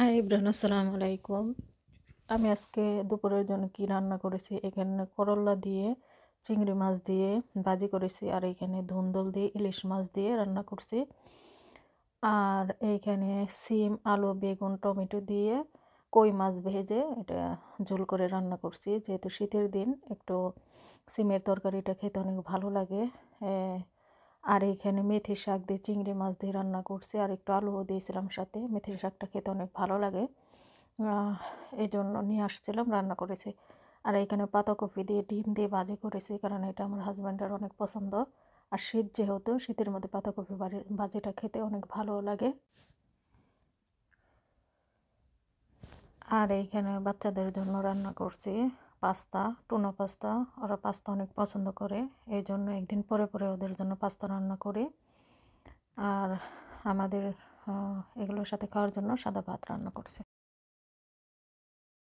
Hi everyone, আসসালামু আলাইকুম। আমি আজকে দুপুরের জন্য কি রান্না করেছি, এখানে করলা দিয়ে চিংড়ি মাছ দিয়ে ভাজি করেছি, আর এখানে ধুন্দল দিয়ে ইলিশ মাছ দিয়ে রান্না করছি। আর এইখানে সিম, আলু, বেগুন, টমেটো দিয়ে কই মাছ ভেজে এটা ঝোল করে রান্না করছি। যেহেতু শীতের দিন, একটু সিমের তরকারিটা খেতে অনেক ভালো লাগে। আর এইখানে মেথি শাক দিয়ে চিংড়ি মাছ দিয়ে রান্না করছি, আর একটু আলুও দিয়েছিলাম সাথে। মেথির শাকটা খেতে অনেক ভালো লাগে, এই জন্য নিয়ে আসছিলাম, রান্না করেছি। আর এখানে পাতাকপি দিয়ে ডিম দিয়ে ভাজি করেছি, কারণ এটা আমার হাজব্যান্ডের অনেক পছন্দ। আর শীত যেহেতু, শীতের মধ্যে পাতাকপি ভাজিটা খেতে অনেক ভালো লাগে। আর এইখানে বাচ্চাদের জন্য রান্না করছি পাস্তা, টুনা পাস্তা। ওরা পাস্তা অনেক পছন্দ করে, এই জন্য একদিন পরে পরে ওদের জন্য পাস্তা রান্না করি। আর আমাদের এগুলোর সাথে খাওয়ার জন্য সাদা ভাত রান্না করছি।